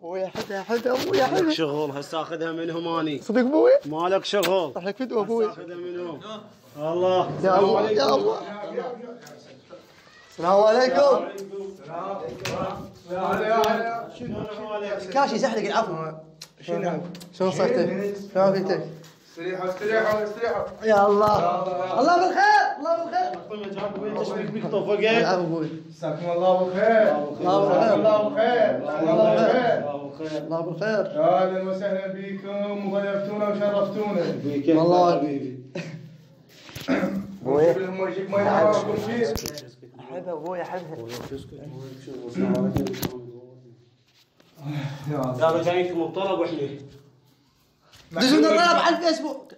ابويا حدا حدا ابويا حدا. مالك شغل هسه اخذها منهم اني. صدق ابوي؟ مالك شغل. راح لك فدوه ابوي. اخذها منهم. الله. يا الله يا الله. السلام عليكم. كاشي يزحلق العفو. شنو صحتك؟ شو عافيتك؟ استريحوا استريحوا استريحوا. يا الله. الله بالخير الله بالخير. ايش بك بك طفقت؟ العفو ابوي. مساكم الله بالخير. الله بالخير. الله بالخير. الله بالخير. الله بالخير. اهلا وسهلا بكم وضيفتونا وشرفتونا. بك والله حبيبي. ابوي لهم وجهك ما يعرفكم شيء. حبها ابوي حبها. يلا جايكم بطلب واحنا. دزونا الطلب على الفيسبوك.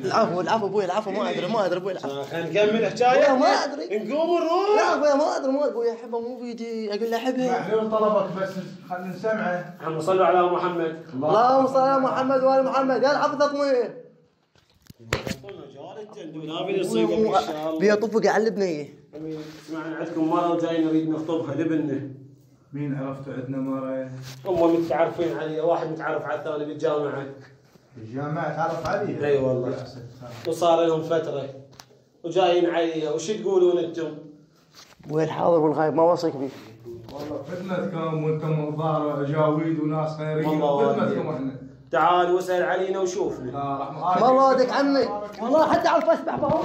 العفو العفو ابوي العفو ما ادري ابوي العفو. خلينا نكمل حكايه. ما ادري. نقوم ونروح. لا ابوي ما ادري ابوي احبها مو بيدي اقول له احبها. محلول طلبك بس خلينا نسمعه. عم صلوا على محمد. اللهم صل على محمد وال محمد يا الحفظ تطمين. بيا طفق على البنيه. اسمعنا عندكم مره جاي نريد نخطبها لبنه. مين عرفتوا عندنا مرة؟ هم متعرفين علي واحد متعرف على الثاني بالجامعه. الجامعة تعرف عليه؟ اي والله. وصار لهم فتره وجايين علي وش تقولون انتم؟ وين الحاضر والغايب ما وصيك بيه. والله خدمتكم وانتم ظاهر اجاويد وناس خيرين والله خدمتكم احنا. تعال واسال علينا وشوفنا. ما رادك عمي والله حتى عرف اسبح بهو.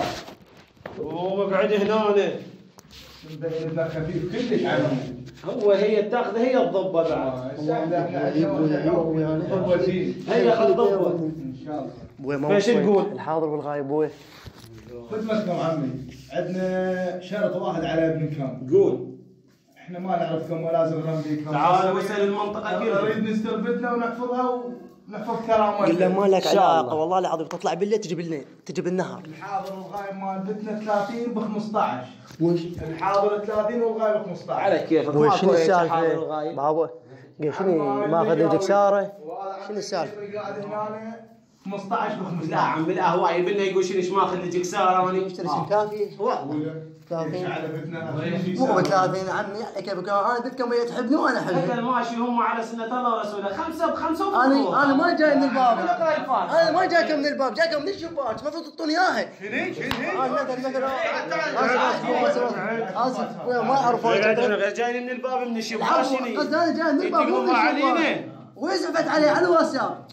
ومقعد هنا مبين ابنك خفيف كلش عنهم. هو هي تاخذ هي الضبه بعد. هي خذ الضبه ان شاء الله. ابوي ما ايش تقول؟ الحاضر والغايب ابوي. خدمتكم عمي عندنا شرط واحد على ابنكم. قول. احنا ما نعرفكم ولا زغران بيكم. تعال واسال المنطقه كلها. نريد نستربتنا ونحفظها ونحفظ كرامتنا. قل له ما لك علاقه والله العظيم تطلع بالليل تجي بالنهار. الحاضر والغايب مال بيتنا 30 ب 15. وش؟ الحاضر 30 والغايب 15. على كيفك. ابوي شنو السالفه؟ بابا قل شنو ماخذ لي دكساره؟ شنو السالفه؟ قاعد هنا 15 ب 15. لا عمي لا هو يبينا يقول شنو ايش ماخذ لي جكساره واني اشتري شيء كافي؟ والله 30 على بيتنا مو ب 30 عمي يعني كيفك انا بيتكم تحبني وانا احبك. هذا ماشي هم على سنه الله ورسوله 5 ب5. انا ما جاي من الباب. انا ما جايكم من الباب جايكم من الشباك المفروض تعطوني اياها. اسف ما اعرف جايين من الباب من الشباك شنو؟ قصدي انا جاي من الباب مو من الشباك. ويزعفت علي على الواتساب.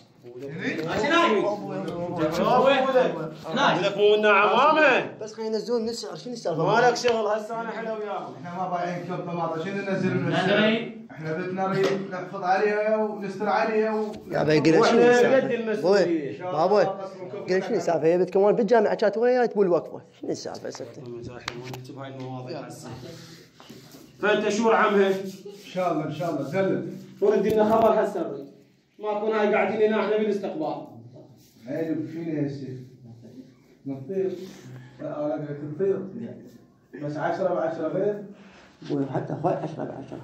لك مو منا عمامه. بس خلينا ننزلون من السعر شنو السالفه؟ مالك شغل هسه انا حلو وياهم. احنا ما بايعين كم طماطه شنو ننزل من السعر؟ احنا بدنا نريد نحفظ عليها ونستر عليها يا ابي قل شنو السالفه؟ بابا قل شنو السالفه؟ هي بنت كمان بالجامعه كانت وياي تقول وقفه شنو السالفه ستة؟ نكتب هاي المواضيع هسه. فانت شو عمها؟ ان شاء الله ان شاء الله دلل. ورد لنا خبر هسه نريد. ما كنا هاي قاعدين هنا احنا بالاستقبال. ايوه فينا هسه نطير. لا انا قلت نطير بس 10 ب 10 غير. وحتى اخوي 10 ب 10.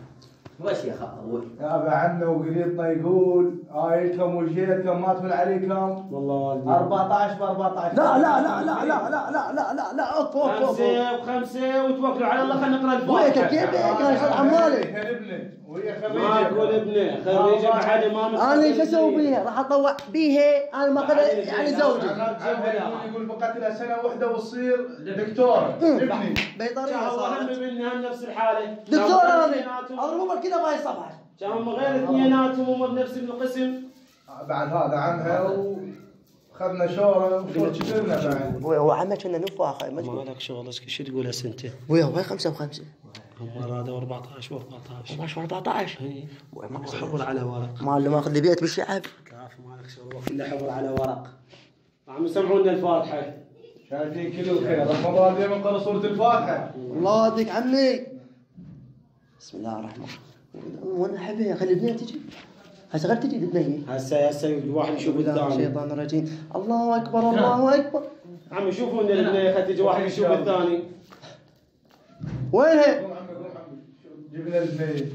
وش يا خال؟ يابا عنا وقريطنا يقول آيتكم وجيتكم ما تمل عليكم. والله والدي 14 ب 14. لا لا لا لا لا لا لا لا لا لا اوف اوف اوف 5 ب5 وتوكلوا على الله خلينا نقرا الفاتحه. وياك كيف كان يصير عمالي؟ وهي ما تقول ابنه خريجه بعد ما انا شو اسوي بيها؟ راح اطوع بيها انا ما اخذ يعني زوجي. يقول بقت لها سنه واحده وتصير دكتوره ابني. بيطريها هم منهم نفس الحاله. دكتوره اضربهم كذا بهاي الصفحه. كانوا غير اثنيناتهم هم بنفس القسم. بعد هذا عنها وخذنا شوره وشور كبرنا بعد. هو عمك كنا نفاخ ما لك شغل شو تقول هسه انت؟ ويا 5 و5. هم هذا 14 و14. 14 و14. اي حبر على ورق. ما اللي ماخذ لي بيت بالشعب. كافي مالك شغل كله حبر على ورق. عم يسمعونا الفاتحه. شايفين كل الخير رمضان اليوم نقرا سوره الفاتحه. الله يهديك عمي. بسم الله الرحمن الرحيم. وانا احبها خلي البنيه تجي. هسه غير تجي البنيه. هسه الواحد يشوف الثاني. الشيطان الرجيم. الله اكبر الله اكبر. عم يشوفوا ان البنيه خلي تجي واحد يشوف الثاني. وينها؟ جبنا البنيه.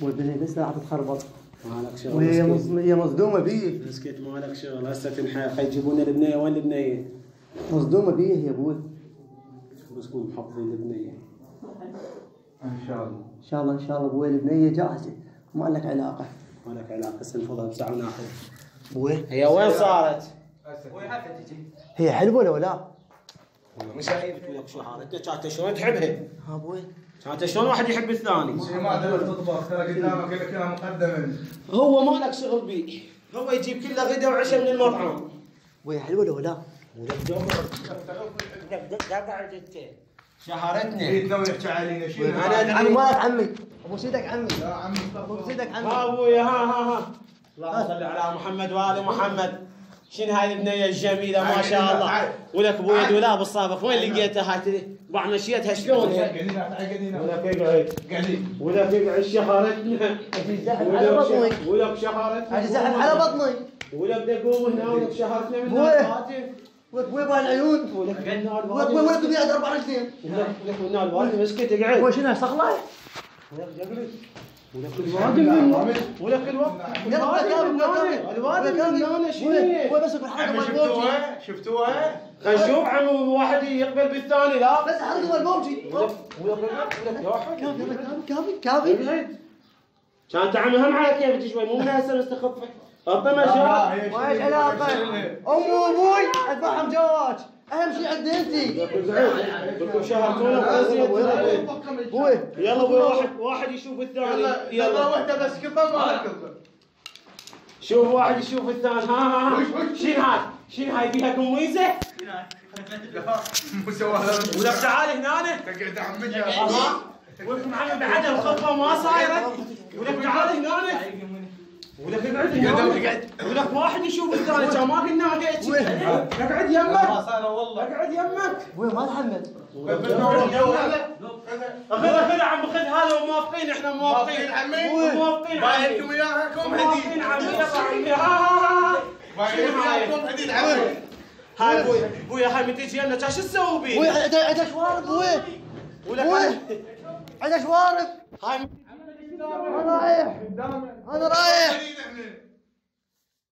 والبنيه بس لا تتخربط. مالك شغل. وهي مصدومه بيه. مسكت مالك شغل هسه تنحى خي يجيبون البنيه وين البنيه؟ مصدومه بيه يا ابوي. بس محافظين البنيه. ان شاء الله ان شاء الله ان شاء الله ابوي البنيه جاهزه ما لك علاقه. ما لك علاقه، سنفضها بساعه وناخذ. ابوي هي وين صارت؟ هي حلوه ولا لا؟ مشاهيرك وياك شهارتك كانت شلون تحبها؟ ها ابوي كانت شلون واحد يحب الثاني؟ ما تقدر تطبخ، ترى قدامك كذا كلام مقدما. هو ما لك شغل بيه، هو يجيب كله غدا وعشاء من المطعم. ابوي حلوه ولا لا؟ قاعد انت شهرتنا. جيت ناوي يحكي علينا شنو؟ عمي مالك عمي ابو سيدك عمي يا عمي ابو سيدك عمي. ها ابويا ها اللهم صل على محمد وال محمد. شنو هاي البنيه الجميله ما شاء الله. ولك ابويا دولاب الصابخ وين لقيتها هاي؟ بعد مشيتها شلون هي؟ ولك اقعد قاعدين ولك اقعد شهرتنا. على بطني. ولك شهرتنا. زحف على بطني. ولك دقوم هنا ولك شهرتنا من ابوي. الباطن. ولك ابوي بالعيون. ولك من ولك ولك بيد 4 رجلين. ولك من الباطن مسكت اقعد. ابوي شنو صقله؟ ولك جبلت. ولك الواد من ولك الواد من هنا شنو هي؟ هو بس بالحركه مال بومجي. شفتوها؟ خلينا نشوف عم واحد يقبل بالثاني لا. بس حركه مال بومجي. ولك يا واحد كافي. كانت عم هم على كيفك شوي مو من هسه مستخفك. اعطينا شهر. وايش علاقه؟ امي وابوي اتفهم جواك. اهم شيء عندي انت. بكم شهرتونا ابوي يلا ابوي واحد يشوف الثاني. يلا واحده بس كذا ما كذا. شوف واحد يشوف الثاني. ها شنو هاي فيها قميزه؟ مو سواها. ولك تعال هنا. تقعد عمك ولك معلم بعد الخطبه ما صايره. ولك تعال هنا. ولك اقعد هنا. ولك واحد يشوف الثاني كان ما كنا هيك. اقعد يمك. اقعد يمك. ابوي ما تحمل. خذ عم خذ هذا موافقين احنا موافقين. موافقين بايعكم اياها كوم موافقين عمي يلا عمي. بايعكم اياها كوم حديد عمي. هاي ابويا هاي متى تجي لنا شو تسوي بيه؟ ابوي عندها شوارب ابوي. ولك عندها شوارب. هاي انا رايح.